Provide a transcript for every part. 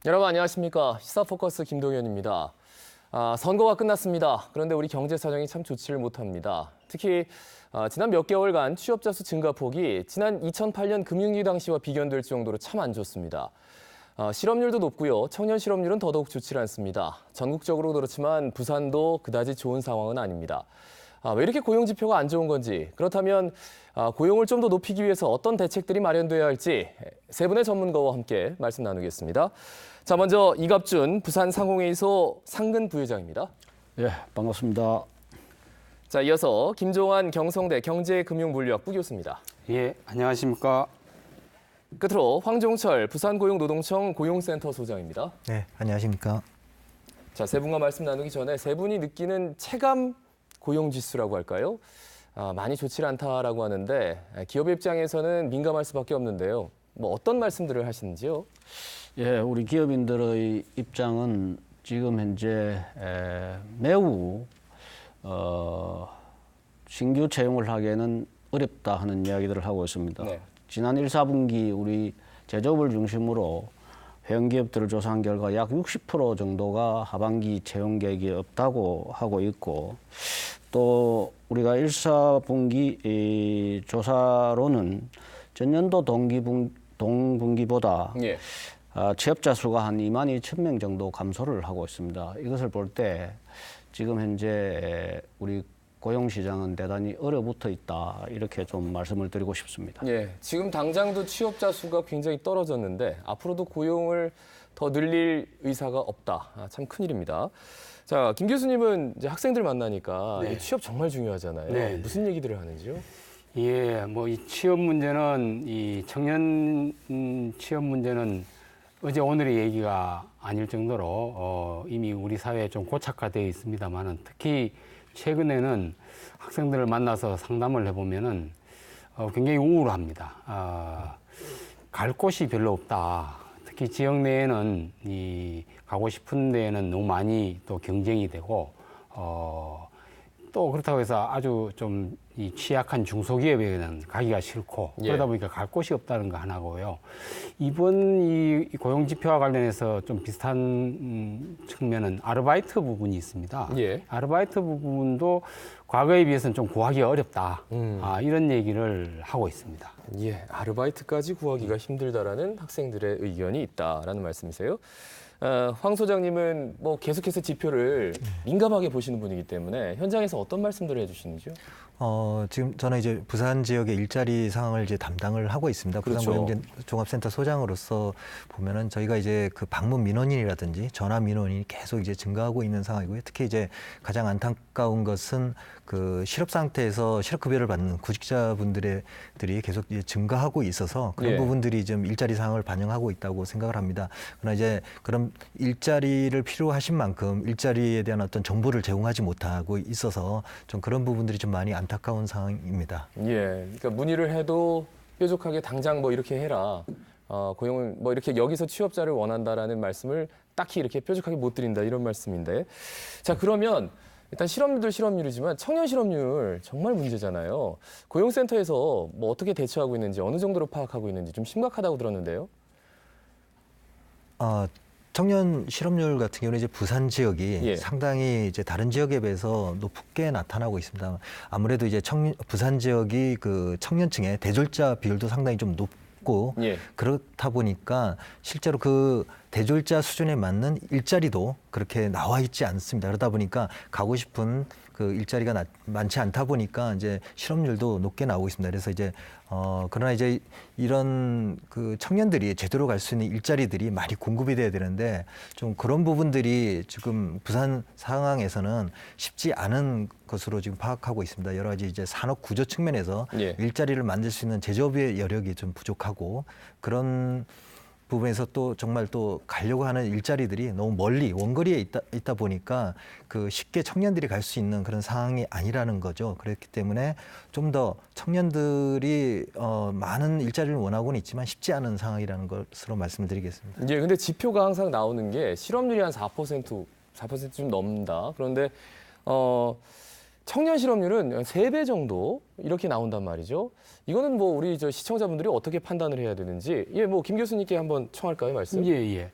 여러분 안녕하십니까. 시사포커스 김동현입니다. 선거가 끝났습니다. 그런데 우리 경제 사정이 참 좋지를 못합니다. 특히 지난 몇 개월간 취업자 수 증가폭이 지난 2008년 금융위기 당시와 비견될 정도로 참 안 좋습니다. 실업률도 높고요. 청년 실업률은 더더욱 좋지 않습니다. 전국적으로 그렇지만 부산도 그다지 좋은 상황은 아닙니다. 왜 이렇게 고용 지표가 안 좋은 건지, 그렇다면 고용을 좀 더 높이기 위해서 어떤 대책들이 마련돼야 할지 세 분의 전문가와 함께 말씀 나누겠습니다. 자, 먼저 이갑준 부산 상공회의소 상근 부회장입니다. 예, 반갑습니다. 자, 이어서 김종환 경성대 경제금융물리학 부교수입니다. 예, 안녕하십니까. 끝으로 황종철 부산고용노동청 고용센터 소장입니다. 네, 안녕하십니까. 자, 세 분과 말씀 나누기 전에 세 분이 느끼는 체감 고용지수라고 할까요? 많이 좋지 않다라고 하는데 기업 입장에서는 민감할 수밖에 없는데요. 뭐 어떤 말씀들을 하시는지요? 예, 우리 기업인들의 입장은 지금 현재 매우 신규 채용을 하기에는 어렵다 하는 이야기들을 하고 있습니다. 네. 지난 1, 4분기 우리 제조업을 중심으로 회원 기업들을 조사한 결과 약 60% 정도가 하반기 채용 계획이 없다고 하고 있고, 또 우리가 1, 4분기 조사로는 전년도 동분기보다 예. 취업자 수가 한 2만 2천 명 정도 감소를 하고 있습니다. 이것을 볼 때 지금 현재 우리 고용시장은 대단히 얼어붙어 있다, 이렇게 좀 말씀을 드리고 싶습니다. 예, 지금 당장도 취업자 수가 굉장히 떨어졌는데 앞으로도 고용을 더 늘릴 의사가 없다. 참 큰일입니다. 자, 김 교수님은 이제 학생들 만나니까 네. 이 취업 정말 중요하잖아요. 네. 무슨 얘기들을 하는지요? 예, 뭐 이 취업 문제는 이 청년 취업 문제는 어제 오늘의 얘기가 아닐 정도로 이미 우리 사회에 좀 고착화되어 있습니다만은, 특히 최근에는 학생들을 만나서 상담을 해보면은 굉장히 우울합니다. 갈 곳이 별로 없다. 특히 지역 내에는 가고 싶은 데에는 너무 많이 또 경쟁이 되고, 또 그렇다고 해서 아주 좀 이 취약한 중소기업에는 가기가 싫고, 예. 그러다 보니까 갈 곳이 없다는 거 하나고요. 이번 이 고용지표와 관련해서 좀 비슷한 측면은 아르바이트 부분이 있습니다. 예. 아르바이트 부분도 과거에 비해서는 좀 구하기 어렵다. 음. 이런 얘기를 하고 있습니다. 예, 아르바이트까지 구하기가 힘들다라는 학생들의 의견이 있다라는 말씀이세요. 황 소장님은 뭐 계속해서 지표를 민감하게 보시는 분이기 때문에 현장에서 어떤 말씀들을 해주시는지요? 지금 저는 이제 부산 지역의 일자리 상황을 이제 담당을 하고 있습니다. 그렇죠. 부산고용종합센터 소장으로서 보면은 저희가 이제 그 방문 민원인이라든지 전화 민원인이 계속 이제 증가하고 있는 상황이고요. 특히 이제 가장 안타까운 것은 그 실업 상태에서 실업급여를 받는 구직자분들이 계속 이제 증가하고 있어서 그런 예. 부분들이 좀 일자리 상황을 반영하고 있다고 생각을 합니다. 그러나 이제 그런 일자리를 필요하신 만큼 일자리에 대한 어떤 정보를 제공하지 못하고 있어서 좀 그런 부분들이 좀 많이 안타까운 상황입니다. 예, 그러니까 문의를 해도 뾰족하게 당장 뭐 이렇게 해라. 고용을 뭐 이렇게 여기서 취업자를 원한다라는 말씀을 딱히 이렇게 뾰족하게 못 드린다 이런 말씀인데. 자, 그러면 일단 실업률도 실업률이지만 청년 실업률 정말 문제잖아요. 고용센터에서 뭐 어떻게 대처하고 있는지 어느 정도로 파악하고 있는지 좀 심각하다고 들었는데요. 청년 실업률 같은 경우는 이제 부산 지역이 예. 상당히 이제 다른 지역에 비해서 높게 나타나고 있습니다. 아무래도 이제 부산 지역이 그 청년층의 대졸자 비율도 상당히 좀 높고 예. 그렇다 보니까 실제로 그 대졸자 수준에 맞는 일자리도 그렇게 나와 있지 않습니다. 그러다 보니까 가고 싶은 그 일자리가 많지 않다 보니까 이제 실업률도 높게 나오고 있습니다. 그래서 이제 그러나 이제 이런 그 청년들이 제대로 갈 수 있는 일자리들이 많이 공급이 돼야 되는데 좀 그런 부분들이 지금 부산 상황에서는 쉽지 않은 것으로 지금 파악하고 있습니다. 여러 가지 이제 산업 구조 측면에서 예. 일자리를 만들 수 있는 제조업의 여력이 좀 부족하고 그런 부분에서 또 정말 또 가려고 하는 일자리들이 너무 멀리 원거리에 있다 보니까 그 쉽게 청년들이 갈 수 있는 그런 상황이 아니라는 거죠. 그렇기 때문에 좀 더 청년들이 많은 일자리를 원하고는 있지만 쉽지 않은 상황이라는 것으로 말씀을 드리겠습니다. 예, 근데 지표가 항상 나오는 게 실업률이 한 4% 좀 넘는다. 그런데 청년 실업률은 3배 정도 이렇게 나온단 말이죠. 이거는 뭐 우리 시청자분들이 어떻게 판단을 해야 되는지, 뭐 김 교수님께 한번 청할까요, 말씀? 예.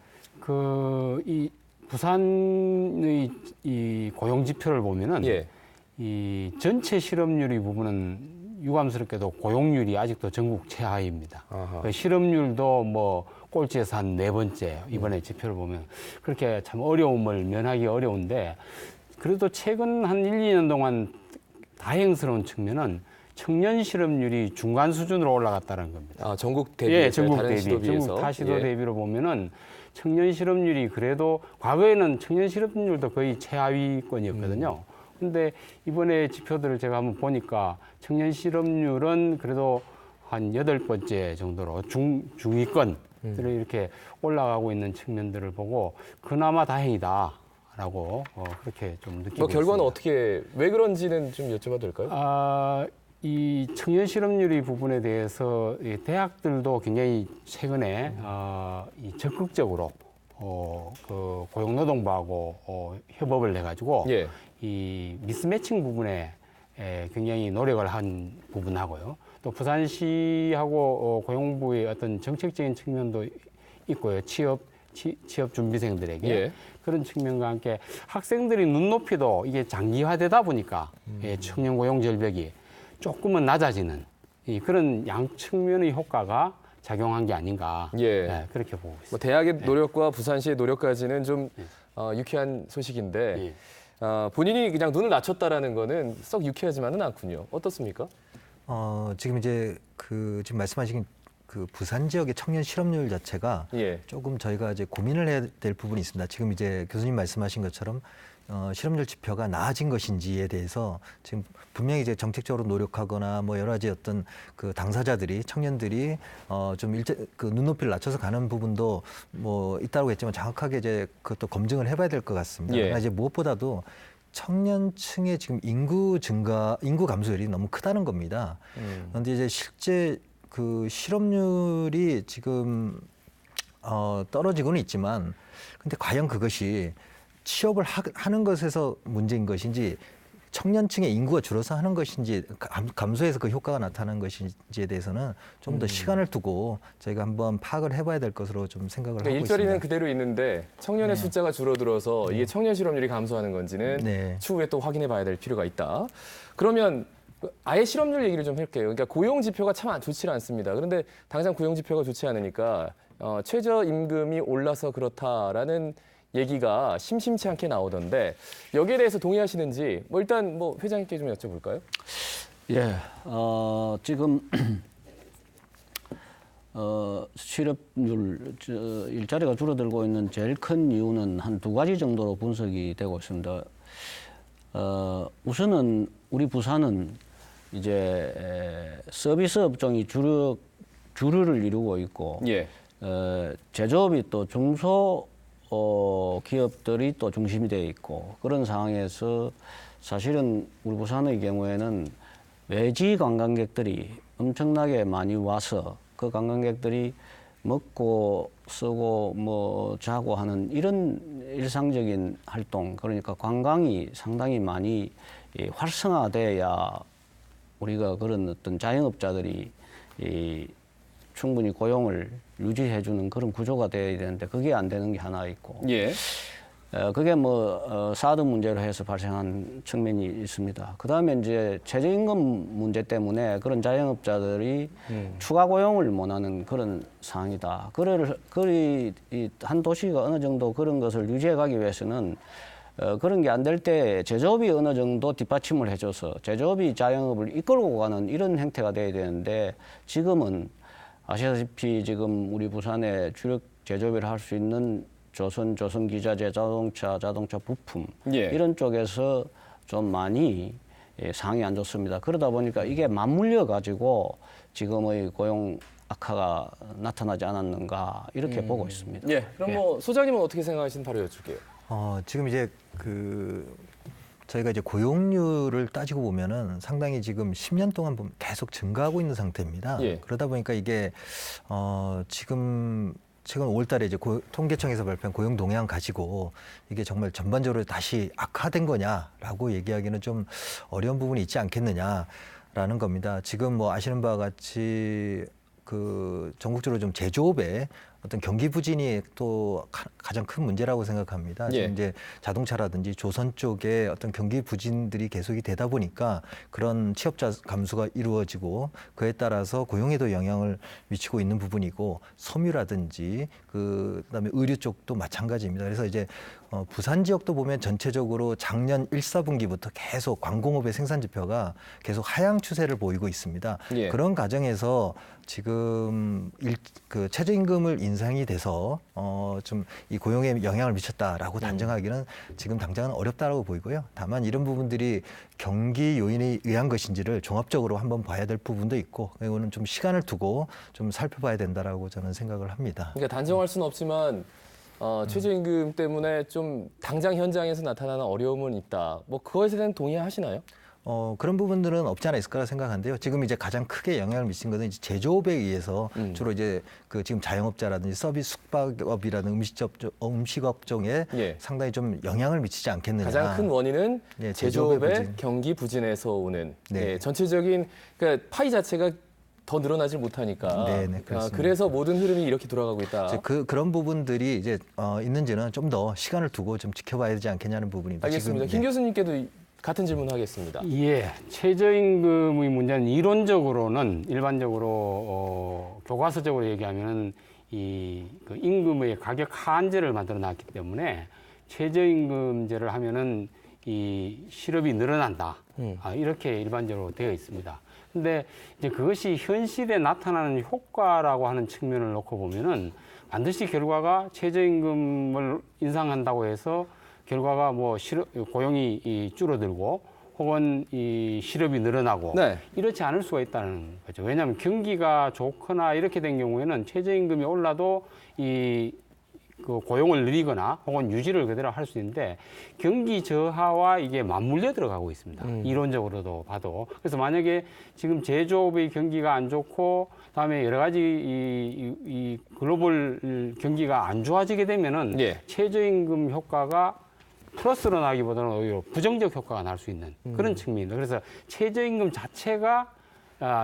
이 부산의 이 고용 지표를 보면은 예. 이 전체 실업률의 부분은 유감스럽게도 고용률이 아직도 전국 최하위입니다. 아하. 그 실업률도 뭐 꼴찌에서 한 4번째 이번에 지표를 보면 그렇게 참 어려움을 면하기 어려운데 그래도 최근 한 1, 2년 동안 다행스러운 측면은 청년 실업률이 중간 수준으로 올라갔다는 겁니다. 아, 전국 대비 예, 전국 다른 대비, 시도 비해서. 전국 타 시도 예. 대비로 보면은 청년 실업률이 그래도 과거에는 청년 실업률도 거의 최하위권이었거든요. 근데 이번에 지표들을 제가 한번 보니까 청년 실업률은 그래도 한 8번째 정도로 중위권으로 이렇게 올라가고 있는 측면들을 보고 그나마 다행이다라고 그렇게 좀 느끼고 뭐 결과는 있습니다. 어떻게 왜 그런지는 좀 여쭤봐도 될까요? 이 청년 실업률의 부분에 대해서 이 대학들도 굉장히 최근에 이 적극적으로 그 고용노동부하고 협업을 해가지고 예. 이 미스매칭 부분에 굉장히 노력을 한 부분하고요. 또 부산시하고 고용부의 어떤 정책적인 측면도 있고요. 취업 준비생들에게 예. 그런 측면과 함께 학생들의 눈높이도 이게 장기화되다 보니까 청년 고용 절벽이 조금은 낮아지는 그런 양 측면의 효과가 작용한 게 아닌가 예. 그렇게 보고 있습니다. 뭐 대학의 노력과 부산시의 노력까지는 좀 유쾌한 소식인데 예. 본인이 그냥 눈을 낮췄다라는 거는 썩 유쾌하지만은 않군요. 어떻습니까? 지금 이제 지금 말씀하신 그 부산 지역의 청년 실업률 자체가 예. 조금 저희가 이제 고민을 해야 될 부분이 있습니다. 지금 이제 교수님 말씀하신 것처럼 실업률 지표가 나아진 것인지에 대해서 지금 분명히 이제 정책적으로 노력하거나 뭐 여러 가지 어떤 그 당사자들이 청년들이 좀 그 눈높이를 낮춰서 가는 부분도 뭐 있다고 했지만 정확하게 이제 그것도 검증을 해봐야 될 것 같습니다. 예. 그러나 이제 무엇보다도 청년층의 지금 인구 감소율이 너무 크다는 겁니다. 그런데 이제 실제 그 실업률이 지금 떨어지고는 있지만, 근데 과연 그것이 취업을 하는 것에서 문제인 것인지, 청년층의 인구가 줄어서 하는 것인지, 감소해서 그 효과가 나타나는 것인지에 대해서는 좀 더 시간을 두고 저희가 한번 파악을 해봐야 될 것으로 좀 생각을 그러니까 하고 일자리는 있습니다. 그대로 있는데 청년의 숫자가 줄어들어서 이게 청년 실업률이 감소하는 건지는 네. 추후에 또 확인해 봐야 될 필요가 있다. 그러면 아예 실업률 얘기를 좀 할게요. 그러니까 고용 지표가 참 좋지 않습니다. 그런데 당장 고용 지표가 좋지 않으니까 최저 임금이 올라서 그렇다라는 얘기가 심심치 않게 나오던데 여기에 대해서 동의하시는지 뭐 일단 뭐 회장님께 좀 여쭤볼까요? 예, 지금 실업률 일자리가 줄어들고 있는 제일 큰 이유는 한 2가지 정도로 분석이 되고 있습니다. 우선은 우리 부산은 이제 서비스 업종이 주류를 이루고 있고, 예. 제조업이 또 중소 기업들이 또 중심이 되어 있고, 그런 상황에서 사실은 우리 부산의 경우에는 외지 관광객들이 엄청나게 많이 와서 그 관광객들이 먹고 쓰고 뭐 자고 하는 이런 일상적인 활동, 그러니까 관광이 상당히 많이 활성화돼야 우리가 그런 어떤 자영업자들이 충분히 고용을 유지해주는 그런 구조가 돼야 되는데 그게 안 되는 게 하나 있고, 예. 그게 뭐 사드 문제로 해서 발생한 측면이 있습니다. 그 다음에 이제 최저임금 문제 때문에 그런 자영업자들이 추가 고용을 못하는 그런 상황이다. 한 도시가 어느 정도 그런 것을 유지해가기 위해서는 그런 게 안 될 때 제조업이 어느 정도 뒷받침을 해줘서 제조업이 자영업을 이끌고 가는 이런 형태가 돼야 되는데, 지금은 아시다시피 지금 우리 부산에 주력 제조업을 할 수 있는 조선기자재, 자동차 부품 예. 이런 쪽에서 좀 많이 상황이 안 좋습니다. 그러다 보니까 이게 맞물려 가지고 지금의 고용 악화가 나타나지 않았는가 이렇게 보고 있습니다. 예. 그럼 뭐 소장님은 어떻게 생각하시는지 바로 여쭐게요. 지금 이제 저희가 이제 고용률을 따지고 보면은 상당히 지금 10년 동안 보면 계속 증가하고 있는 상태입니다. 예. 그러다 보니까 이게 지금 5월달에 이제 통계청에서 발표한 고용 동향 가지고 이게 정말 전반적으로 다시 악화된 거냐라고 얘기하기는 좀 어려운 부분이 있지 않겠느냐라는 겁니다. 지금 뭐 아시는 바와 같이 전국적으로 좀 제조업에 어떤 경기 부진이 또 가장 큰 문제라고 생각합니다. 예. 지금 이제 자동차라든지 조선 쪽에 어떤 경기 부진들이 계속이 되다 보니까 그런 취업자 감소가 이루어지고 그에 따라서 고용에도 영향을 미치고 있는 부분이고 섬유라든지 그다음에 의류 쪽도 마찬가지입니다. 그래서 이제 부산 지역도 보면 전체적으로 작년 1, 4분기부터 계속 관공업의 생산 지표가 계속 하향 추세를 보이고 있습니다. 예. 그런 과정에서 지금 그 최저임금을 인상이 돼서 좀 이 고용에 영향을 미쳤다라고 단정하기는 지금 당장은 어렵다라고 보이고요. 다만 이런 부분들이 경기 요인에 의한 것인지를 종합적으로 한번 봐야 될 부분도 있고 이거는 좀 시간을 두고 좀 살펴봐야 된다라고 저는 생각을 합니다. 그러니까 단정할 수는 없지만 최저임금 때문에 좀 당장 현장에서 나타나는 어려움은 있다. 뭐 그거에 대해서는 동의하시나요? 그런 부분들은 없지 않아 있을 거라 생각하는데요. 지금 이제 가장 크게 영향을 미친 것은 이제 제조업에 의해서 주로 이제 그 지금 자영업자라든지 서비스 숙박업이라든지 음식업종에 예. 상당히 좀 영향을 미치지 않겠느냐. 가장 큰 원인은 예, 제조업의 제조업의 부진. 경기 부진에서 오는 네. 예, 전체적인 그러니까 파이 자체가 더 늘어나질 못하니까 네, 네, 그렇습니다. 그래서 모든 흐름이 이렇게 돌아가고 있다. 이제 그런 부분들이 이제 있는지는 좀 더 시간을 두고 좀 지켜봐야 되지 않겠냐는 부분입니다. 알겠습니다. 지금, 김 교수님께도 같은 질문 하겠습니다. 예, 최저임금의 문제는 이론적으로는 일반적으로 교과서적으로 얘기하면은 그 임금의 가격 하한제를 만들어 놨기 때문에 최저임금제를 하면은 이 실업이 늘어난다. 이렇게 일반적으로 되어 있습니다. 근데 이제 그것이 현실에 나타나는 효과라고 하는 측면을 놓고 보면은 반드시 결과가 최저임금을 인상한다고 해서 결과가 뭐 고용이 줄어들고 혹은 이 실업이 늘어나고 네. 이렇지 않을 수가 있다는 거죠. 왜냐하면 경기가 좋거나 이렇게 된 경우에는 최저임금이 올라도 그 고용을 늘리거나 혹은 유지를 그대로 할 수 있는데 경기 저하와 이게 맞물려 들어가고 있습니다. 이론적으로도 봐도. 그래서 만약에 지금 제조업의 경기가 안 좋고 그다음에 여러 가지 이 글로벌 경기가 안 좋아지게 되면은 예. 최저임금 효과가 플러스로 나기보다는 오히려 부정적 효과가 날 수 있는 그런 측면입니다. 그래서 최저임금 자체가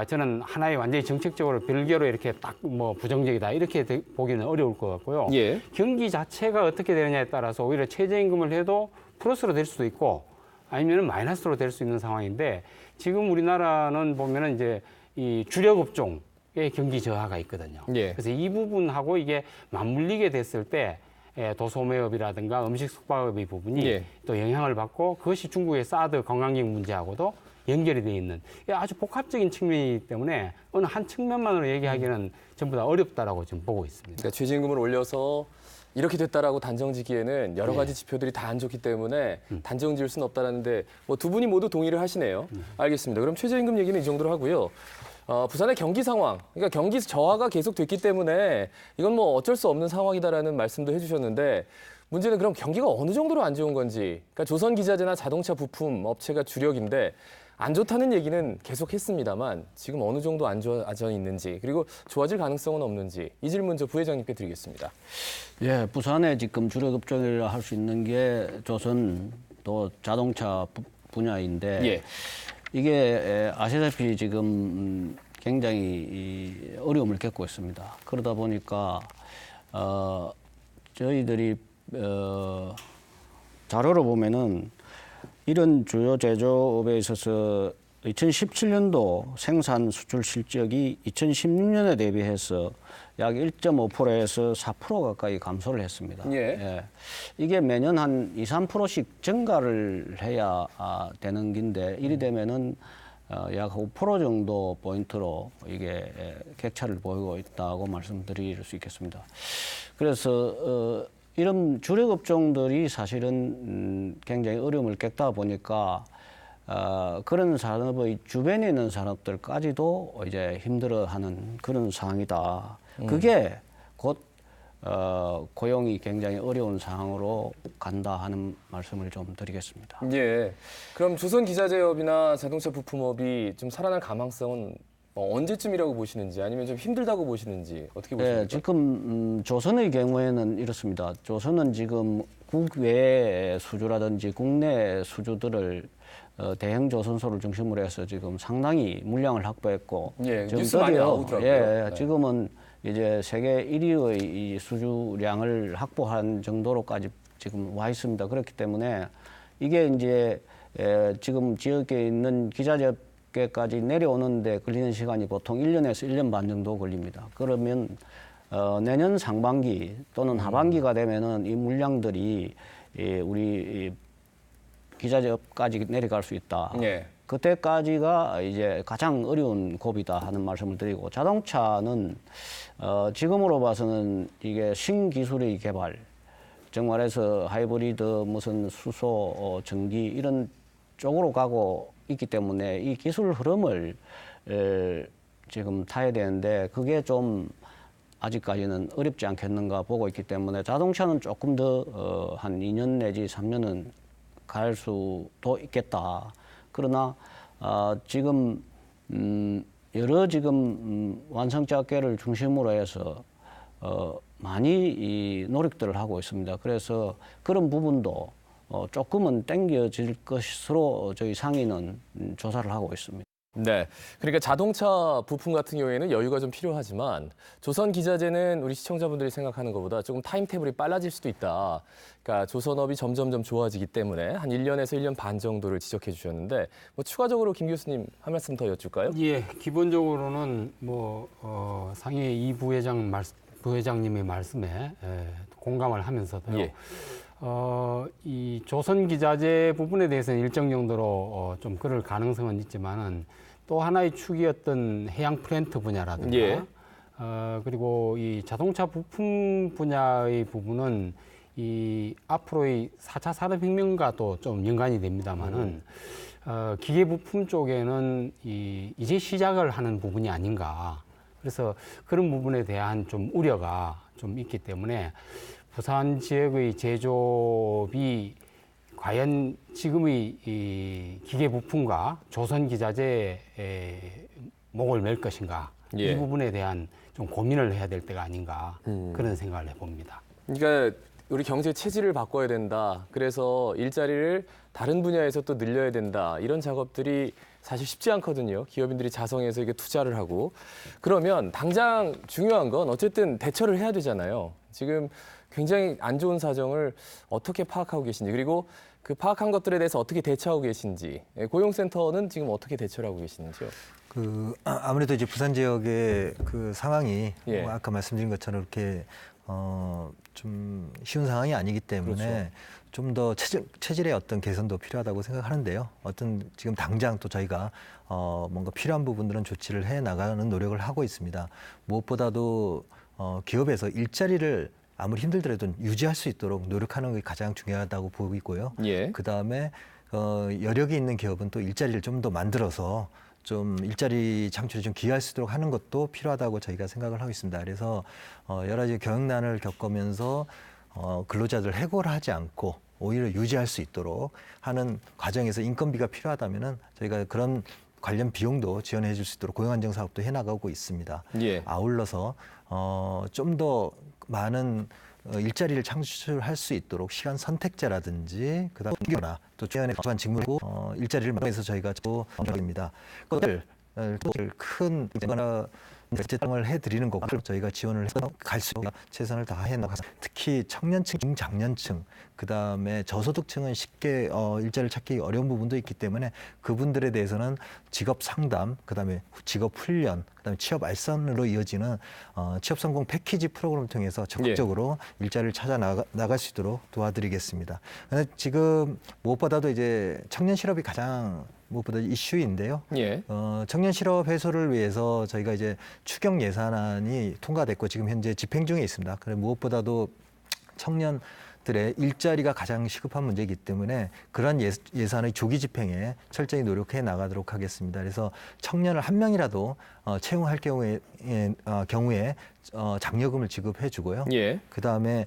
저는 하나의 완전히 정책적으로 별개로 이렇게 딱 뭐 부정적이다 이렇게 보기는 어려울 것 같고요. 예. 경기 자체가 어떻게 되느냐에 따라서 오히려 최저임금을 해도 플러스로 될 수도 있고 아니면 마이너스로 될 수 있는 상황인데 지금 우리나라는 보면은 이제 이 주력 업종의 경기 저하가 있거든요. 예. 그래서 이 부분하고 이게 맞물리게 됐을 때 도소매업이라든가 음식 숙박업의 부분이 예. 또 영향을 받고 그것이 중국의 사드 관광객 문제하고도 연결이 되어 있는 아주 복합적인 측면이기 때문에 어느 한 측면만으로 얘기하기는 전부 다 어렵다라고 지금 보고 있습니다. 그러니까 최저임금을 올려서 이렇게 됐다라고 단정짓기에는 여러 가지 지표들이 다 안 좋기 때문에 단정지을 수는 없다라는데 뭐 두 분이 모두 동의를 하시네요. 알겠습니다. 그럼 최저임금 얘기는 이 정도로 하고요. 부산의 경기 상황, 그러니까 경기 저하가 계속됐기 때문에 이건 뭐 어쩔 수 없는 상황이다라는 말씀도 해주셨는데 문제는 그럼 경기가 어느 정도로 안 좋은 건지. 그러니까 조선기자재나 자동차 부품 업체가 주력인데 안 좋다는 얘기는 계속 했습니다만 지금 어느 정도 안 좋아져 있는지 그리고 좋아질 가능성은 없는지 이 질문 저 부회장님께 드리겠습니다. 예, 부산에 지금 주력 업종이라 할 수 있는 게 조선 또 자동차 분야인데 예. 이게 아시다시피 지금 굉장히 어려움을 겪고 있습니다. 그러다 보니까 저희들이 자료를 보면은 이런 주요 제조업에 있어서 2017년도 생산 수출 실적이 2016년에 대비해서 약 1.5%에서 4% 가까이 감소를 했습니다. 예. 이게 매년 한 2, 3%씩 증가를 해야 되는 긴데 이리 되면은 약 5% 정도 포인트로 이게 격차를 보이고 있다고 말씀드릴 수 있겠습니다. 그래서 이런 주력 업종들이 사실은 굉장히 어려움을 겪다 보니까 그런 산업의 주변에 있는 산업들까지도 이제 힘들어하는 그런 상황이다. 그게 곧 고용이 굉장히 어려운 상황으로 간다 하는 말씀을 좀 드리겠습니다. 예. 그럼 조선기자재업이나 자동차 부품업이 좀 살아날 가망성은 언제쯤이라고 보시는지 아니면 좀 힘들다고 보시는지 어떻게 보십니까? 네, 지금 조선의 경우에는 이렇습니다. 조선은 지금 국외 수주라든지 국내 수주들을 대형 조선소를 중심으로 해서 지금 상당히 물량을 확보했고 예, 지금 뉴스 많이 드디어, 나오더라고요. 예, 네. 지금은 이제 세계 1위의 이 수주량을 확보한 정도로까지 지금 와 있습니다. 그렇기 때문에 이게 이제 지금 지역에 있는 기자재업계까지 내려오는데 걸리는 시간이 보통 1년에서 1년 반 정도 걸립니다. 그러면 내년 상반기 또는 하반기가 되면은 이 물량들이 우리 기자재업까지 내려갈 수 있다. 예. 그때까지가 이제 가장 어려운 고비다 하는 말씀을 드리고, 자동차는 지금으로 봐서는 이게 신기술의 개발, 정말해서 하이브리드 무슨 수소 전기 이런 쪽으로 가고 있기 때문에 이 기술 흐름을 지금 타야 되는데 그게 좀 아직까지는 어렵지 않겠는가 보고 있기 때문에 자동차는 조금 더 한 2년 내지 3년은 갈 수도 있겠다. 그러나 지금 여러 지금 완성자계를 중심으로 해서 많이 이 노력들을 하고 있습니다. 그래서 그런 부분도 조금은 땡겨질 것으로 저희 상위는 조사를 하고 있습니다. 네, 그러니까 자동차 부품 같은 경우에는 여유가 좀 필요하지만 조선 기자재는 우리 시청자분들이 생각하는 것보다 조금 타임테이블이 빨라질 수도 있다. 그러니까 조선업이 점점점 좋아지기 때문에 한 1년에서 1년 반 정도를 지적해 주셨는데 뭐 추가적으로 김 교수님 한 말씀 더 여쭐까요? 예, 기본적으로는 상위 이 부회장님의 말씀에 공감을 하면서도요. 예. 이 조선 기자재 부분에 대해서는 일정 정도로 좀 그럴 가능성은 있지만은 또 하나의 축이었던 해양 플랜트 분야라든가 예. 그리고 이 자동차 부품 분야의 부분은 이 앞으로의 4차 산업혁명과도 좀 연관이 됩니다만은 기계 부품 쪽에는 이제 시작을 하는 부분이 아닌가. 그래서 그런 부분에 대한 좀 우려가 좀 있기 때문에 부산 지역의 제조업이 과연 지금의 이 기계 부품과 조선 기자재에 목을 맬 것인가. 예. 이 부분에 대한 좀 고민을 해야 될 때가 아닌가. 그런 생각을 해봅니다. 그러니까 우리 경제 체질을 바꿔야 된다. 그래서 일자리를 다른 분야에서 또 늘려야 된다. 이런 작업들이 사실 쉽지 않거든요. 기업인들이 자성해서 이게 투자를 하고. 그러면 당장 중요한 건 어쨌든 대처를 해야 되잖아요. 지금 굉장히 안 좋은 사정을 어떻게 파악하고 계신지, 그리고 그 파악한 것들에 대해서 어떻게 대처하고 계신지, 고용센터는 지금 어떻게 대처를 하고 계시는지요? 아무래도 이제 부산 지역의 그 상황이 예. 아까 말씀드린 것처럼 이렇게 좀 쉬운 상황이 아니기 때문에 그렇죠. 좀 더 체질의 어떤 개선도 필요하다고 생각하는데요. 지금 당장 또 저희가 뭔가 필요한 부분들은 조치를 해 나가는 노력을 하고 있습니다. 무엇보다도 기업에서 일자리를 아무리 힘들더라도 유지할 수 있도록 노력하는 게 가장 중요하다고 보고 있고요. 예. 그 다음에 여력이 있는 기업은 또 일자리를 좀 더 만들어서 좀 일자리 창출에 좀 기여할 수 있도록 하는 것도 필요하다고 저희가 생각을 하고 있습니다. 그래서 여러 가지 경영난을 겪으면서 근로자들 해고를 하지 않고 오히려 유지할 수 있도록 하는 과정에서 인건비가 필요하다면은 저희가 그런 관련 비용도 지원해 줄 수 있도록 고용안정 사업도 해나가고 있습니다. 예. 아울러서 좀 더 많은 일자리를 창출할 수 있도록 시간 선택제라든지 그다음 공교나 또 주연의 기반 직무고 일자리를 마련해서 저희가 또 입니다. 그것들 큰 제공을 해드리는 거고 저희가 지원을 해서 갈 수 있게 최선을 다해 나가서 특히 청년층, 중장년층 그다음에 저소득층은 쉽게 일자리를 찾기 어려운 부분도 있기 때문에 그분들에 대해서는 직업 상담, 그다음에 직업 훈련, 그다음에 취업 알선으로 이어지는 취업 성공 패키지 프로그램을 통해서 적극적으로 일자리를 찾아 나갈 수 있도록 도와드리겠습니다. 근데 지금 무엇보다도 이제 청년 실업이 가장 무엇보다 이슈인데요. 예. 청년 실업 해소를 위해서 저희가 이제 추경 예산안이 통과됐고 지금 현재 집행 중에 있습니다. 그래 무엇보다도 청년들의 일자리가 가장 시급한 문제이기 때문에 그러한 예산의 조기 집행에 철저히 노력해 나가도록 하겠습니다. 그래서 청년을 한 명이라도 채용할 경우에 장려금을 지급해 주고요. 예. 그다음에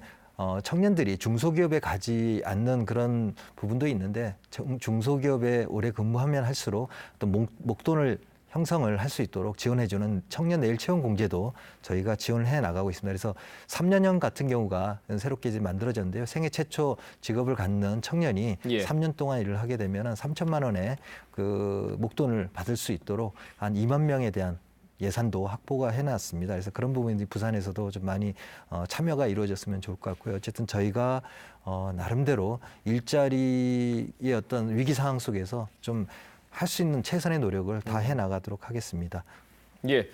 청년들이 중소기업에 가지 않는 그런 부분도 있는데 중소기업에 오래 근무하면 할수록 또 목돈을 형성을 할 수 있도록 지원해주는 청년 내일 채용 공제도 저희가 지원을 해 나가고 있습니다. 그래서 3년형 같은 경우가 새롭게 이제 만들어졌는데요. 생애 최초 직업을 갖는 청년이 예. 3년 동안 일을 하게 되면 3천만 원의 그 목돈을 받을 수 있도록 한 2만 명에 대한 예산도 확보가 해놨습니다. 그래서 그런 부분이 부산에서도 좀 많이 참여가 이루어졌으면 좋을 것 같고요. 어쨌든 저희가 나름대로 일자리의 어떤 위기 상황 속에서 좀 할 수 있는 최선의 노력을 다 해나가도록 하겠습니다. 예.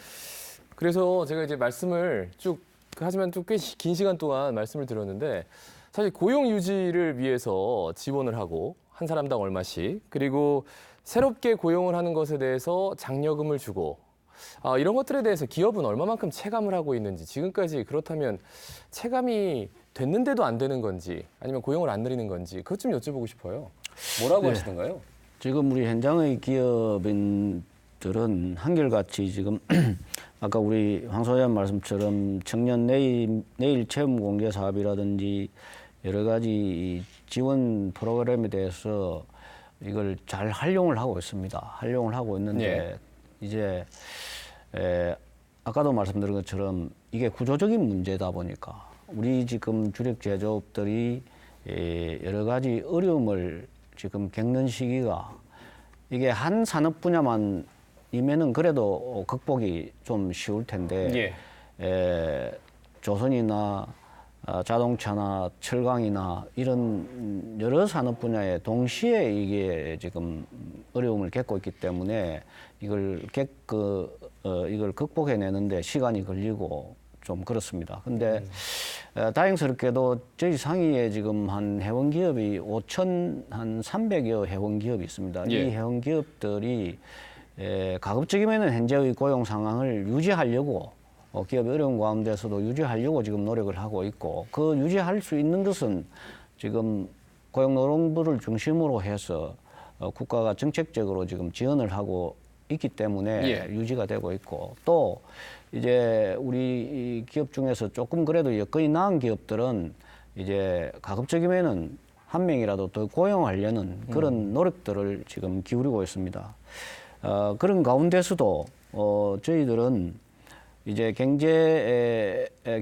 그래서 제가 이제 말씀을 쭉 하지만 좀 꽤 긴 시간 동안 말씀을 드렸는데 사실 고용 유지를 위해서 지원을 하고 한 사람당 얼마씩 그리고 새롭게 고용을 하는 것에 대해서 장려금을 주고 이런 것들에 대해서 기업은 얼마만큼 체감을 하고 있는지 지금까지 그렇다면 체감이 됐는데도 안 되는 건지 아니면 고용을 안 늘리는 건지 그것 좀 여쭤보고 싶어요. 뭐라고 네. 하시던가요? 지금 우리 현장의 기업인들은 한결같이 지금 아까 우리 황 소장 말씀처럼 청년 내일 체험 공개 사업이라든지 여러 가지 이 지원 프로그램에 대해서 이걸 잘 활용을 하고 있습니다. 활용을 하고 있는데 예. 이제 아까도 말씀드린 것처럼 이게 구조적인 문제다 보니까 우리 지금 주력 제조업들이 여러 가지 어려움을 지금 겪는 시기가 이게 한 산업 분야만이면은 그래도 극복이 좀 쉬울 텐데 조선이나 자동차나 철강이나 이런 여러 산업 분야에 동시에 이게 지금 어려움을 겪고 있기 때문에 이걸 극복해내는데 시간이 걸리고 좀 그렇습니다. 근데 다행스럽게도 저희 상위에 지금 한 회원 기업이 5,300여 회원 기업이 있습니다. 예. 이 회원 기업들이 가급적이면은 현재의 고용 상황을 유지하려고 기업의 어려운 가운데서도 유지하려고 지금 노력을 하고 있고 그 유지할 수 있는 것은 지금 고용노동부를 중심으로 해서 국가가 정책적으로 지금 지원을 하고 있기 때문에 유지가 되고 있고 또 이제 우리 기업 중에서 조금 그래도 여건이 나은 기업들은 이제 가급적이면은 한 명이라도 더 고용하려는 그런 노력들을 지금 기울이고 있습니다. 그런 가운데서도 저희들은 이제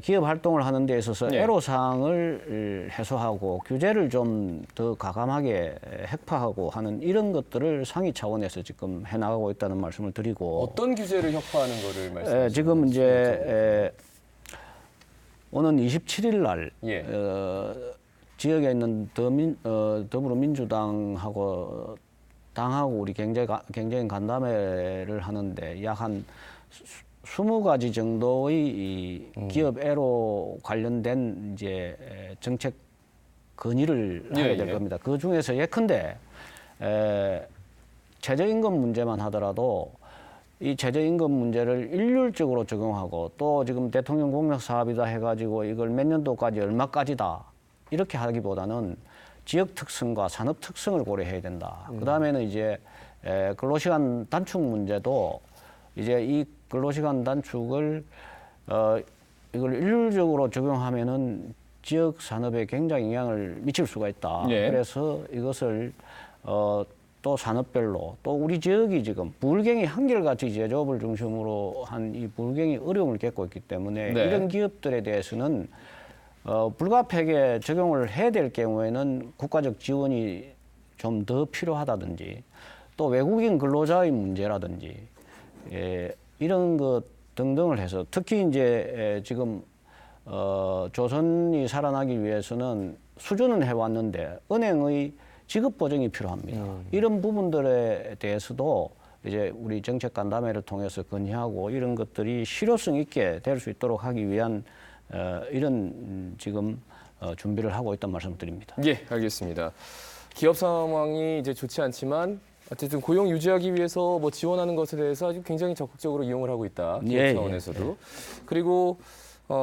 기업 활동을 하는 데 있어서 애로사항을 해소하고 규제를 좀 더 가감하게 획파하고 하는 이런 것들을 상위 차원에서 지금 해나가고 있다는 말씀을 드리고 어떤 규제를 협파하는 거를 말씀하시는 지금 이제 오는 27일 날 지역에 있는 더불어민주당하고 당하고 우리 경제인 간담회를 하는데 약 한 20가지 정도의 이 기업 애로 관련된 이제 정책 건의를 하게 될 겁니다. 그 중에서 예컨대 최저임금 문제만 하더라도 이 최저임금 문제를 일률적으로 적용하고 또 지금 대통령 공약 사업이다 해가지고 이걸 몇 년도까지 얼마까지다 이렇게 하기보다는 지역 특성과 산업 특성을 고려해야 된다. 그다음에는 이제 근로시간 단축 문제도 이제 이 근로시간 단축을 이걸 일률적으로 적용하면은 지역 산업에 굉장히 영향을 미칠 수가 있다. 그래서 이것을 또 산업별로 또 우리 지역이 지금 불경이 한결같이 제조업을 중심으로 한 이 불경이 어려움을 겪고 있기 때문에 이런 기업들에 대해서는 불가피하게 적용을 해야 될 경우에는 국가적 지원이 좀 더 필요하다든지 또 외국인 근로자의 문제라든지 이런 것 등등을 해서 특히 이제 지금 조선이 살아나기 위해서는 수주는 해왔는데 은행의 지급 보증이 필요합니다. 이런 부분들에 대해서도 이제 우리 정책 간담회를 통해서 건의하고 이런 것들이 실효성 있게 될 수 있도록 하기 위한 이런 지금 준비를 하고 있다는 말씀드립니다. 예, 알겠습니다. 기업 상황이 이제 좋지 않지만 어쨌든 고용 유지하기 위해서 뭐 지원하는 것에 대해서 아주 굉장히 적극적으로 이용을 하고 있다. 기업 차원에서도. 그리고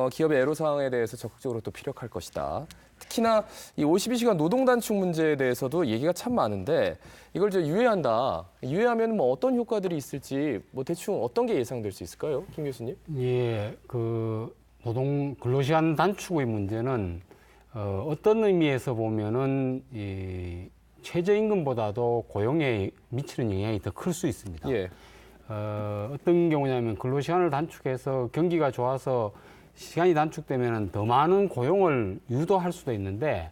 기업의 애로사항에 대해서 적극적으로 또 피력할 것이다. 특히나 이 52시간 노동 단축 문제에 대해서도 얘기가 참 많은데 이걸 이제 유예한다. 유예하면 뭐 어떤 효과들이 있을지 뭐 대충 어떤 게 예상될 수 있을까요, 김 교수님? 예, 그 노동 근로시간 단축의 문제는 어떤 의미에서 보면은 이 최저임금보다도 고용에 미치는 영향이 더 클 수 있습니다. 어떤 경우냐면 근로시간을 단축해서 경기가 좋아서 시간이 단축되면 더 많은 고용을 유도할 수도 있는데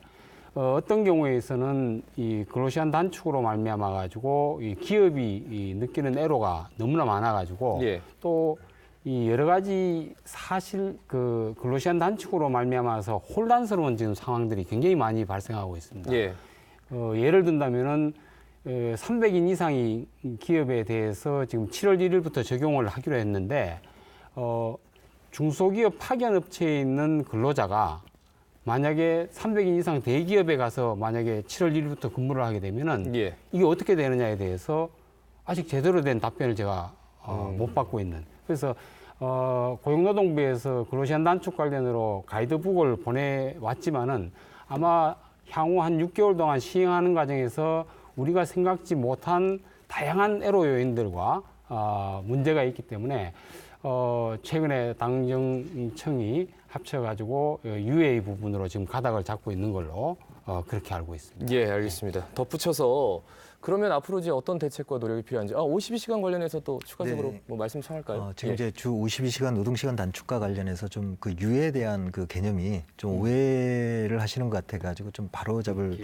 어떤 경우에서는 이 근로시간 단축으로 말미암아 가지고 이 기업이 느끼는 애로가 너무나 많아 가지고 또 이 여러 가지 사실 그 근로시간 단축으로 말미암아서 혼란스러운 지금 상황들이 굉장히 많이 발생하고 있습니다. 예. 예를 든다면은 300인 이상의 기업에 대해서 지금 7월 1일부터 적용을 하기로 했는데 중소기업 파견 업체에 있는 근로자가 만약에 300인 이상 대기업에 가서 만약에 7월 1일부터 근무를 하게 되면은 예. 이게 어떻게 되느냐에 대해서 아직 제대로 된 답변을 제가 못 받고 있는. 그래서 고용노동부에서 근로시간 단축 관련으로 가이드북을 보내왔지만은 아마 향후 한 6개월 동안 시행하는 과정에서 우리가 생각지 못한 다양한 애로 요인들과 문제가 있기 때문에 최근에 당정청이 합쳐가지고 UA 부분으로 지금 가닥을 잡고 있는 걸로 그렇게 알고 있습니다. 예, 알겠습니다. 덧붙여서 그러면 앞으로 이제 어떤 대책과 노력이 필요한지 52시간 관련해서 또 추가적으로 네. 뭐 말씀 청할까요? 지금 예. 이제 주 52시간 노동시간 단축과 관련해서 좀 그 유예에 대한 그 개념이 좀 오해를 하시는 것 같아가지고 좀 바로잡을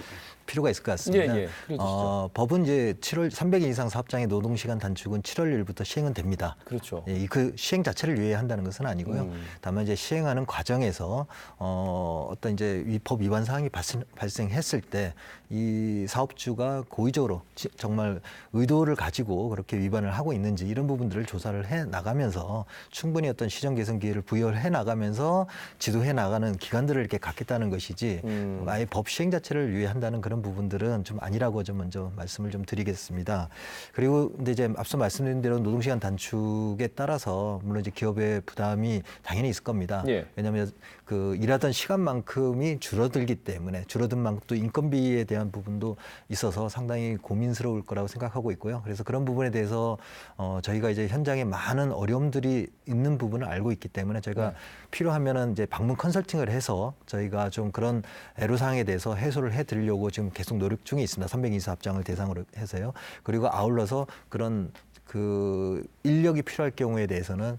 필요가 있을 것 같습니다. 예, 예. 그래 주시죠. 법은 이제 7월 300일 이상 사업장의 노동시간 단축은 7월 1일부터 시행은 됩니다. 그렇죠. 예, 그 시행 자체를 유예한다는 것은 아니고요. 다만 이제 시행하는 과정에서 어떤 이제 법 위반 사항이 발생했을 때 이 사업주가 고의적으로 정말 의도를 가지고 그렇게 위반을 하고 있는지 이런 부분들을 조사를 해 나가면서 충분히 어떤 시정 개선 기회를 부여해 나가면서 지도해 나가는 기관들을 이렇게 갖겠다는 것이지 아예 법 시행 자체를 유예한다는 그런 부분들은 좀 아니라고 좀 먼저 말씀을 좀 드리겠습니다. 그리고 근데 이제 앞서 말씀드린 대로 노동시간 단축에 따라서 물론 이제 기업의 부담이 당연히 있을 겁니다. 예. 왜냐하면 그 일하던 시간만큼이 줄어들기 때문에 줄어든 만큼 또 인건비에 대한 부분도 있어서 상당히 고민스러울 거라고 생각하고 있고요. 그래서 그런 부분에 대해서 저희가 이제 현장에 많은 어려움들이 있는 부분을 알고 있기 때문에 저희가 필요하면은 이제 방문 컨설팅을 해서 저희가 좀 그런 애로사항에 대해서 해소를 해드리려고 지금 계속 노력 중에 있습니다. 324합장을 대상으로 해서요. 그리고 아울러서 그런 그 인력이 필요할 경우에 대해서는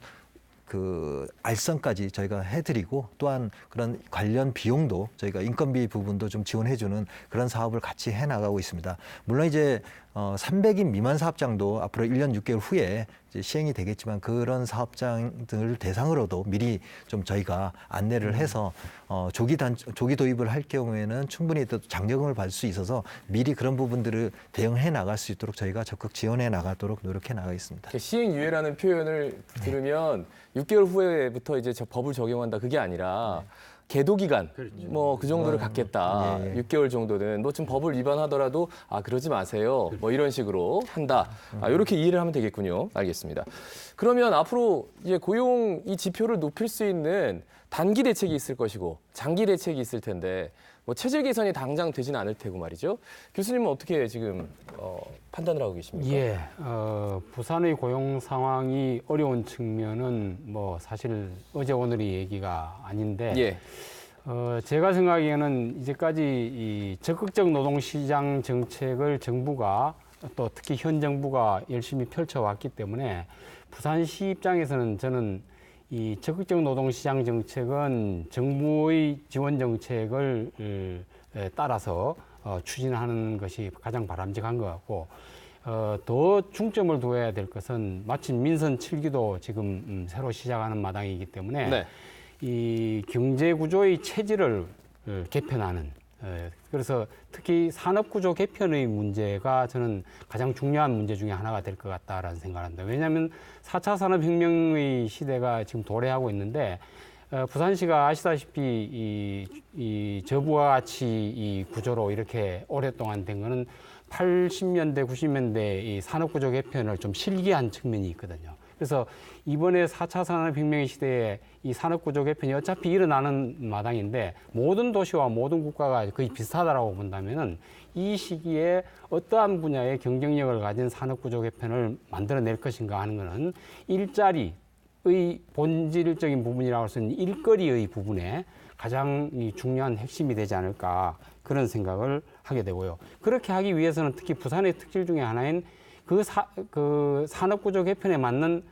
그 알선까지 저희가 해드리고 또한 그런 관련 비용도 저희가 인건비 부분도 좀 지원해주는 그런 사업을 같이 해나가고 있습니다. 물론 이제 300인 미만 사업장도 앞으로 1년 6개월 후에 이제 시행이 되겠지만 그런 사업장들 대상으로도 미리 좀 저희가 안내를 해서 조기 도입을 할 경우에는 충분히 또 장려금을 받을 수 있어서 미리 그런 부분들을 대응해 나갈 수 있도록 저희가 적극 지원해 나가도록 노력해 나가겠습니다. 시행 유예라는 표현을 들으면 6개월 후에부터 이제 법을 적용한다 그게 아니라 계도 기간 뭐 그 정도를 갖겠다. 6개월 정도는 뭐 좀 법을 위반하더라도 그러지 마세요. 뭐 이런 식으로 한다. 이렇게 이해를 하면 되겠군요. 알겠습니다. 그러면 앞으로 이제 고용 이 지표를 높일 수 있는 단기 대책이 있을 것이고 장기 대책이 있을 텐데 뭐 체질 개선이 당장 되지는 않을 테고 말이죠. 교수님은 어떻게 지금 판단을 하고 계십니까? 예, 부산의 고용 상황이 어려운 측면은 뭐 사실 어제 오늘의 얘기가 아닌데, 예. 제가 생각하기에는 이제까지 이 적극적 노동시장 정책을 정부가 또 특히 현 정부가 열심히 펼쳐왔기 때문에 부산시 입장에서는 저는 이 적극적 노동시장 정책은 정부의 지원 정책을 따라서 추진하는 것이 가장 바람직한 것 같고 더 중점을 두어야 될 것은 마침 민선 7기도 지금 새로 시작하는 마당이기 때문에 네. 이 경제 구조의 체질을 개편하는 그래서 특히 산업구조 개편의 문제가 저는 가장 중요한 문제 중에 하나가 될 것 같다라는 생각을 합니다. 왜냐하면 4차 산업혁명의 시대가 지금 도래하고 있는데 부산시가 아시다시피 이 저부하 가치 이 구조로 이렇게 오랫동안 된 거는 80년대, 90년대 이 산업구조 개편을 좀 실기한 측면이 있거든요. 그래서 이번에 4차 산업혁명의 시대에 이 산업구조 개편이 어차피 일어나는 마당인데 모든 도시와 모든 국가가 거의 비슷하다라고 본다면은 이 시기에 어떠한 분야의 경쟁력을 가진 산업구조 개편을 만들어낼 것인가 하는 것은 일자리의 본질적인 부분이라고 할 수 있는 일거리의 부분에 가장 중요한 핵심이 되지 않을까 그런 생각을 하게 되고요. 그렇게 하기 위해서는 특히 부산의 특질 중에 하나인 그 산업구조 개편에 맞는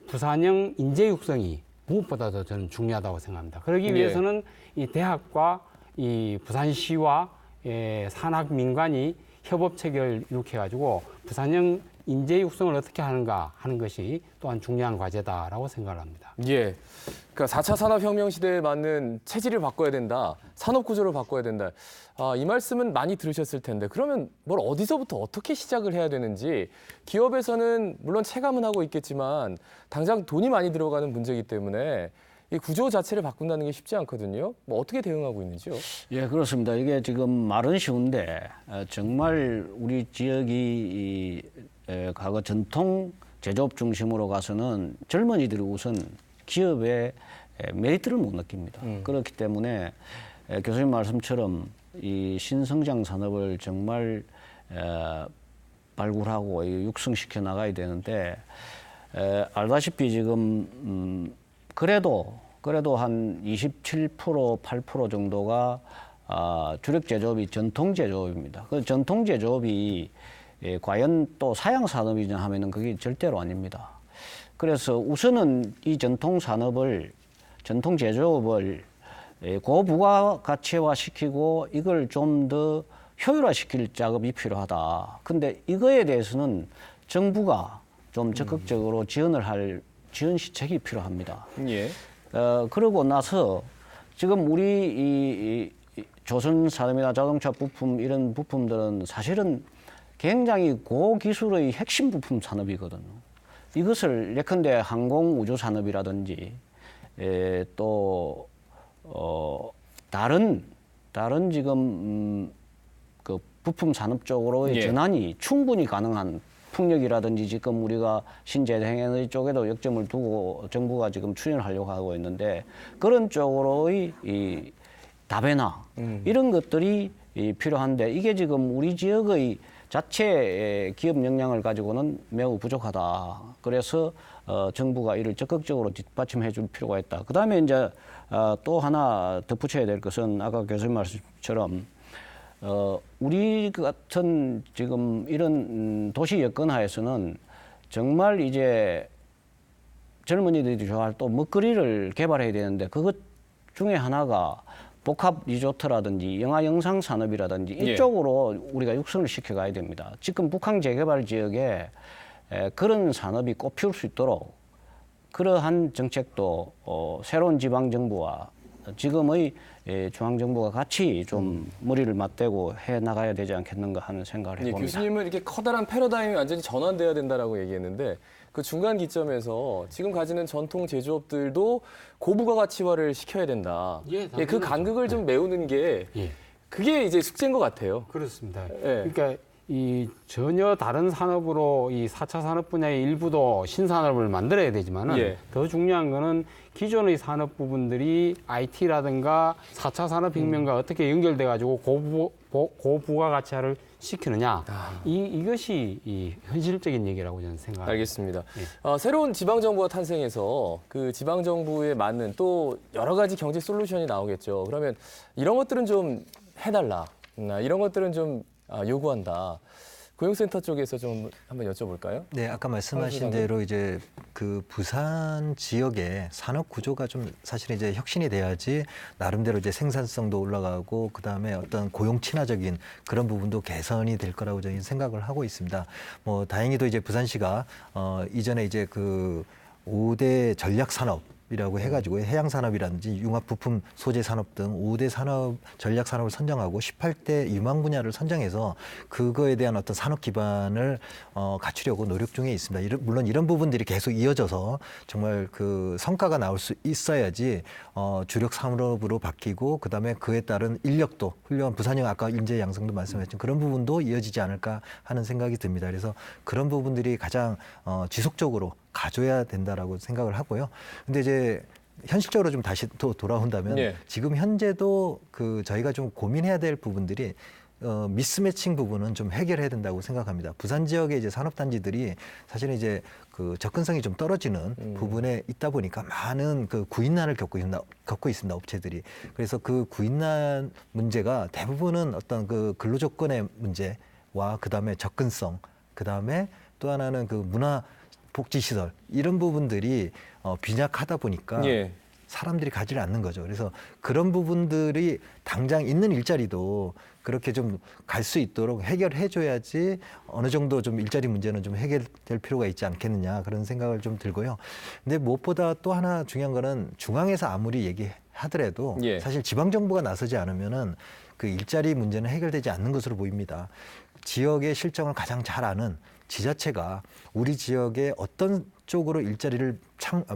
부산형 인재 육성이 무엇보다도 저는 중요하다고 생각합니다. 그러기 위해서는 이 대학과 이 부산시와 산학 민간이 협업 체계를 이룩해 가지고 부산형 인재 육성을 어떻게 하는가 하는 것이 또한 중요한 과제다라고 생각을 합니다. 예. 그러니까 4차 산업혁명 시대에 맞는 체질을 바꿔야 된다. 산업 구조를 바꿔야 된다. 이 말씀은 많이 들으셨을 텐데 그러면 뭘 어디서부터 어떻게 시작을 해야 되는지 기업에서는 물론 체감은 하고 있겠지만 당장 돈이 많이 들어가는 문제이기 때문에 이 구조 자체를 바꾼다는 게 쉽지 않거든요. 뭐 어떻게 대응하고 있는지요? 예, 그렇습니다. 이게 지금 말은 쉬운데 정말 우리 지역이 과거 전통 제조업 중심으로 가서는 젊은이들이 우선 기업의 메리트를 못 느낍니다. 그렇기 때문에 교수님 말씀처럼 이 신성장 산업을 정말 발굴하고 육성시켜 나가야 되는데 알다시피 지금 그래도 한 27%, 8% 정도가 주력 제조업이 전통 제조업입니다. 그 전통 제조업이 과연 또 사양 산업이냐 하면은 그게 절대로 아닙니다. 그래서 우선은 이 전통 산업을, 전통 제조업을 고부가 가치화 시키고 이걸 좀 더 효율화시킬 작업이 필요하다. 근데 이거에 대해서는 정부가 좀 적극적으로 지원 시책이 필요합니다. 예. 그러고 나서 지금 우리 이 조선 산업이나 자동차 부품 이런 부품들은 사실은 굉장히 고기술의 핵심 부품 산업이거든요. 이것을 예컨대 항공 우주 산업이라든지 또 다른 지금 그 부품 산업 쪽으로의 예. 전환이 충분히 가능한 풍력이라든지 지금 우리가 신재생에너지 쪽에도 역점을 두고 정부가 지금 추진을 하려고 하고 있는데 그런 쪽으로의 이 다변화 이런 것들이 필요한데 이게 지금 우리 지역의 자체 기업 역량을 가지고는 매우 부족하다. 그래서 정부가 이를 적극적으로 뒷받침해 줄 필요가 있다. 그다음에 이제 또 하나 덧붙여야 될 것은 아까 교수님 말씀처럼 우리 같은 지금 이런 도시 여건 하에서는 정말 이제 젊은이들이 좋아할 또 먹거리를 개발해야 되는데 그것 중에 하나가 복합 리조트라든지 영화 영상 산업이라든지 예. 이쪽으로 우리가 육성을 시켜가야 됩니다. 지금 북한 재개발 지역에 그런 산업이 꽃피울 수 있도록 그러한 정책도 새로운 지방 정부와 지금의 중앙정부가 같이 좀 머리를 맞대고 해 나가야 되지 않겠는가 하는 생각을 예, 해봅니다. 교수님은 이렇게 커다란 패러다임이 완전히 전환돼야 된다라고 얘기했는데 그 중간 기점에서 지금 가지는 전통 제조업들도 고부가 가치화를 시켜야 된다. 예, 그 당연하죠. 간극을 좀 메우는 게 예. 그게 이제 숙제인 것 같아요. 그렇습니다. 예. 그러니까 이 전혀 다른 산업으로 이 4차 산업 분야의 일부도 신산업을 만들어야 되지만은 예. 더 중요한 거는 기존의 산업 부분들이 IT라든가 4차 산업혁명과 어떻게 연결돼 가지고 고부가 가치화를 시키느냐 이것이 이 현실적인 얘기라고 저는 생각합니다. 알겠습니다. 새로운 지방정부가 탄생해서 그 지방정부에 맞는 또 여러 가지 경제 솔루션이 나오겠죠. 그러면 이런 것들은 좀 해달라. 이런 것들은 좀 요구한다. 고용센터 쪽에서 좀 한번 여쭤볼까요? 네, 아까 말씀하신 대로 이제 그 부산 지역의 산업 구조가 좀 사실 이제 혁신이 돼야지 나름대로 이제 생산성도 올라가고 그다음에 어떤 고용 친화적인 그런 부분도 개선이 될 거라고 저희는 생각을 하고 있습니다. 뭐 다행히도 이제 부산시가 이전에 이제 그 5대 전략 산업 이라고 해가지고 해양산업이라든지 융합부품 소재산업 등 5대 산업 전략 산업을 선정하고 18대 유망 분야를 선정해서 그거에 대한 어떤 산업 기반을 갖추려고 노력 중에 있습니다. 물론 이런 부분들이 계속 이어져서 정말 그 성과가 나올 수 있어야지 주력 산업으로 바뀌고 그다음에 그에 따른 인력도 훌륭한 부산형 아까 인재 양성도 말씀하셨지만 그런 부분도 이어지지 않을까 하는 생각이 듭니다. 그래서 그런 부분들이 가장 지속적으로 가져야 된다라고 생각을 하고요. 근데 이제 현실적으로 좀 다시 또 돌아온다면 예. 지금 현재도 그 저희가 좀 고민해야 될 부분들이 미스매칭 부분은 좀 해결해야 된다고 생각합니다. 부산 지역의 이제 산업단지들이 사실은 이제 그 접근성이 좀 떨어지는 부분에 있다 보니까 많은 그 구인난을 겪고 있습니다. 업체들이. 그래서 그 구인난 문제가 대부분은 어떤 그 근로조건의 문제와 그다음에 접근성, 그다음에 또 하나는 그 문화 복지시설 이런 부분들이 빈약하다 보니까 예. 사람들이 가지를 않는 거죠. 그래서 그런 부분들이 당장 있는 일자리도 그렇게 좀 갈 수 있도록 해결해 줘야지 어느 정도 좀 일자리 문제는 좀 해결될 필요가 있지 않겠느냐 그런 생각을 좀 들고요. 근데 무엇보다 또 하나 중요한 거는 중앙에서 아무리 얘기하더라도 예. 사실 지방 정부가 나서지 않으면은 그 일자리 문제는 해결되지 않는 것으로 보입니다. 지역의 실정을 가장 잘 아는 지자체가 우리 지역에 어떤 쪽으로 일자리를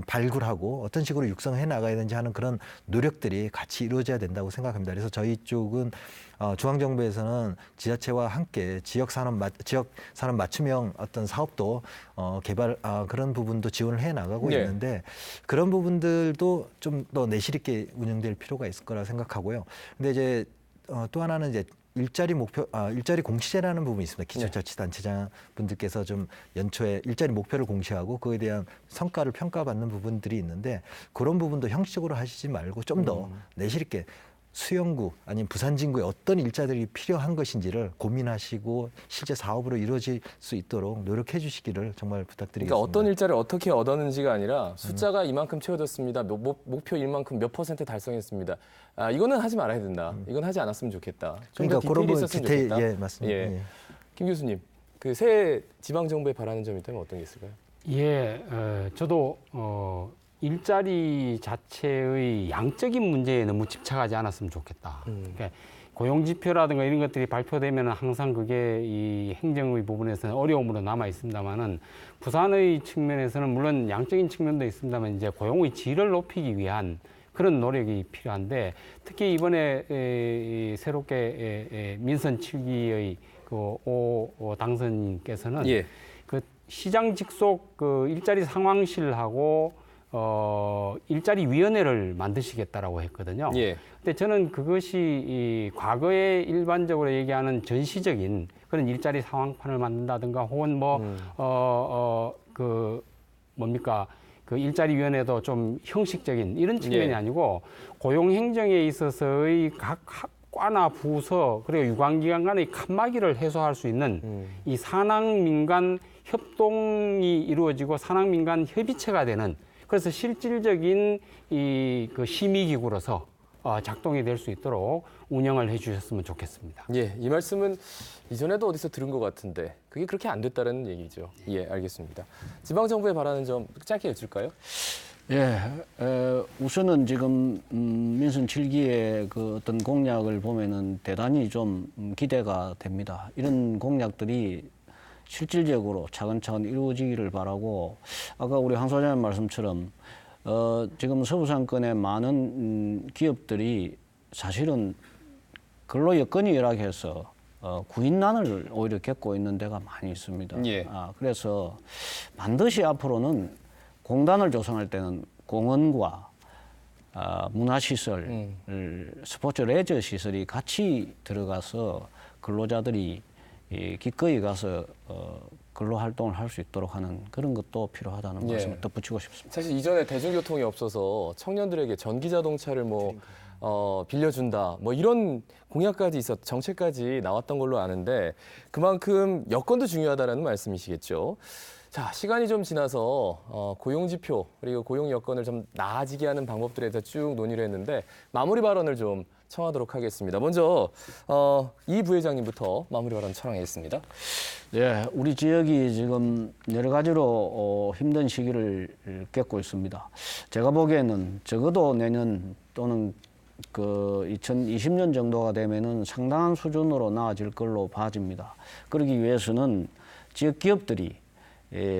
발굴하고 어떤 식으로 육성해 나가야 되는지 하는 그런 노력들이 같이 이루어져야 된다고 생각합니다. 그래서 저희 쪽은 중앙정부에서는 지자체와 함께 지역 산업 맞춤형 어떤 사업도 개발 그런 부분도 지원을 해 나가고 네. 있는데 그런 부분들도 좀 더 내실 있게 운영될 필요가 있을 거라 생각하고요. 근데 이제 또 하나는 이제 일자리 공시제라는 부분이 있습니다. 기초자치단체장 분들께서 좀 연초에 일자리 목표를 공시하고 그에 대한 성과를 평가받는 부분들이 있는데 그런 부분도 형식적으로 하시지 말고 좀 더 내실 있게 수영구 아니면 부산진구에 어떤 일자들이 필요한 것인지를 고민하시고 실제 사업으로 이루어질 수 있도록 노력해 주시기를 정말 부탁드리겠습니다. 그러니까 어떤 일자리를 어떻게 얻었는지가 아니라 숫자가 이만큼 채워졌습니다. 목표 일만큼 몇 % 달성했습니다. 이거는 하지 말아야 된다. 이건 하지 않았으면 좋겠다. 좀 더 그러니까 그런 디테일이 부분 있었으면 디테일 좋겠다. 예 맞습니다. 예. 예. 김 교수님, 그 새 지방 정부에 바라는 점이 있다면 어떤 게 있을까요? 예, 저도 일자리 자체의 양적인 문제에 너무 집착하지 않았으면 좋겠다. 그러니까 고용 지표라든가 이런 것들이 발표되면 항상 그게 이 행정의 부분에서는 어려움으로 남아 있습니다만은 부산의 측면에서는 물론 양적인 측면도 있습니다만 이제 고용의 질을 높이기 위한 그런 노력이 필요한데 특히 이번에 새롭게 민선 7기의 오 당선인께서는 예. 그 시장 직속 그 일자리 상황실하고 일자리 위원회를 만드시겠다라고 했거든요. 예. 근데 저는 그것이 이 과거에 일반적으로 얘기하는 전시적인 그런 일자리 상황판을 만든다든가 혹은 그 뭡니까 그 일자리 위원회도 좀 형식적인 이런 측면이 예. 아니고 고용 행정에 있어서의 각 과나 부서 그리고 유관기관 간의 칸막이를 해소할 수 있는 이 산학민간 협동이 이루어지고 산학민간 협의체가 되는 그래서 실질적인 그 심의기구로서 작동이 될 수 있도록 운영을 해주셨으면 좋겠습니다. 예, 이 말씀은 이전에도 어디서 들은 것 같은데 그게 그렇게 안 됐다는 얘기죠. 예, 알겠습니다. 지방 정부에 바라는 점 짧게 여쭐까요? 예, 우선은 지금 민선 7기의 그 어떤 공약을 보면은 대단히 좀 기대가 됩니다. 이런 공약들이 실질적으로 차근차근 이루어지기를 바라고 아까 우리 황 소장님 말씀처럼 지금 서부상권의 많은 기업들이 사실은 근로 여건이 열악해서 구인난을 오히려 겪고 있는 데가 많이 있습니다. 예. 그래서 반드시 앞으로는 공단을 조성할 때는 공원과 문화시설, 스포츠 레저 시설이 같이 들어가서 근로자들이 기꺼이 가서 근로 활동을 할 수 있도록 하는 그런 것도 필요하다는 예. 말씀을 덧붙이고 싶습니다. 사실 이전에 대중교통이 없어서 청년들에게 전기 자동차를 빌려준다 이런 공약까지 정책까지 나왔던 걸로 아는데 그만큼 여건도 중요하다는 말씀이시겠죠. 자, 시간이 좀 지나서 고용 지표 그리고 고용 여건을 좀 나아지게 하는 방법들에 대해서 쭉 논의를 했는데 마무리 발언을 좀 청하도록 하겠습니다. 먼저 이 부회장님부터 마무리 발언 청하겠습니다. 네, 우리 지역이 지금 여러 가지로 힘든 시기를 겪고 있습니다. 제가 보기에는 적어도 내년 또는 그 2020년 정도가 되면은 상당한 수준으로 나아질 걸로 봐집니다. 그러기 위해서는 지역 기업들이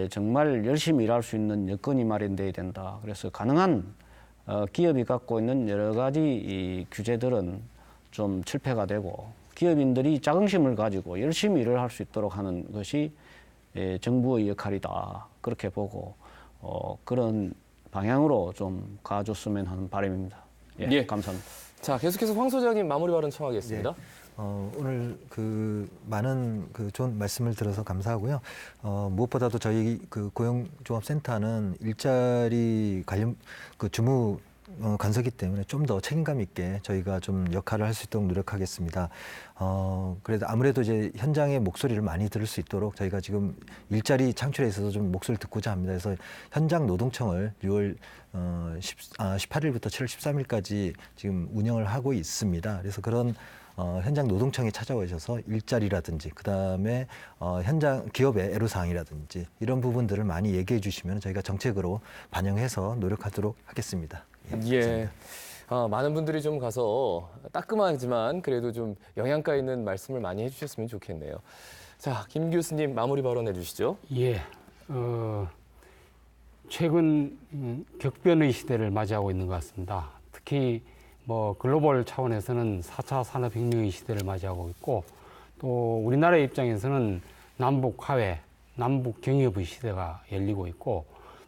정말 열심히 일할 수 있는 여건이 마련돼야 된다. 그래서 가능한 기업이 갖고 있는 여러 가지 이 규제들은 좀 철폐가 되고 기업인들이 자긍심을 가지고 열심히 일을 할 수 있도록 하는 것이 정부의 역할이다. 그렇게 보고 그런 방향으로 좀 가줬으면 하는 바람입니다. 예. 감사합니다. 자, 계속해서 황 소장님 마무리 발언 청하겠습니다. 오늘 그 많은 그 좋은 말씀을 들어서 감사하고요. 무엇보다도 저희 그 고용종합센터는 일자리 관련 그 주무 간서기 때문에 좀 더 책임감 있게 저희가 좀 역할을 할 수 있도록 노력하겠습니다. 그래도 아무래도 이제 현장의 목소리를 많이 들을 수 있도록 저희가 지금 일자리 창출에 있어서 좀 목소리를 듣고자 합니다. 그래서 현장 노동청을 6월 18일부터 7월 13일까지 지금 운영을 하고 있습니다. 그래서 그런 현장 노동청에 찾아오셔서 일자리라든지 그다음에 현장 기업의 애로사항이라든지 이런 부분들을 많이 얘기해 주시면 저희가 정책으로 반영해서 노력하도록 하겠습니다. 예. 많은 분들이 좀 가서 따끔하지만 그래도 좀 영양가 있는 말씀을 많이 해주셨으면 좋겠네요. 자, 김 교수님 마무리 발언해 주시죠. 예, 최근 격변의 시대를 맞이하고 있는 것 같습니다. 특히 뭐 글로벌 차원에서는 4차 산업혁명의 시대를 맞이하고 있고 또 우리나라의 입장에서는 남북 화해, 남북 경협의 시대가 열리고 있고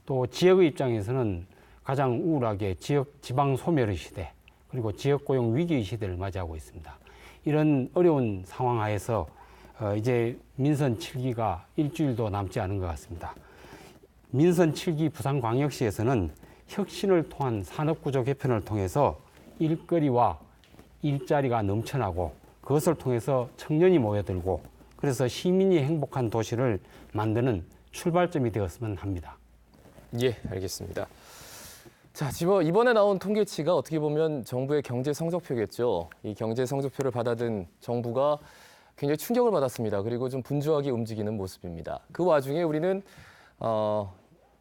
또 지역의 입장에서는 가장 우울하게 지방 소멸의 시대 그리고 지역 고용 위기의 시대를 맞이하고 있습니다. 이런 어려운 상황 하에서 이제 민선 7기가 일주일도 남지 않은 것 같습니다. 민선 7기 부산광역시에서는 혁신을 통한 산업구조 개편을 통해서 일거리와 일자리가 넘쳐나고 그것을 통해서 청년이 모여들고 그래서 시민이 행복한 도시를 만드는 출발점이 되었으면 합니다. 예, 알겠습니다. 자, 이번에 나온 통계치가 어떻게 보면 정부의 경제 성적표겠죠. 이 경제 성적표를 받아든 정부가 굉장히 충격을 받았습니다. 그리고 좀 분주하게 움직이는 모습입니다. 그 와중에 우리는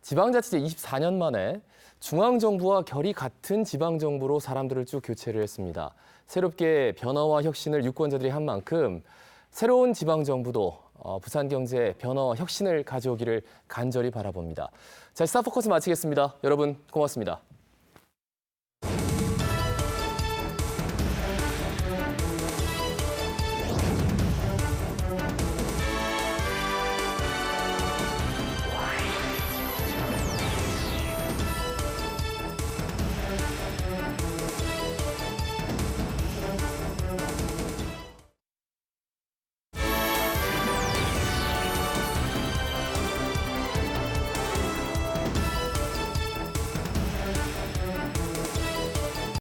지방자치제 24년 만에 중앙정부와 결이 같은 지방정부로 사람들을 쭉 교체를 했습니다. 새롭게 변화와 혁신을 유권자들이 한 만큼 새로운 지방정부도 부산 경제 변화와 혁신을 가져오기를 간절히 바라봅니다. 자, 스타포커스 마치겠습니다. 여러분 고맙습니다.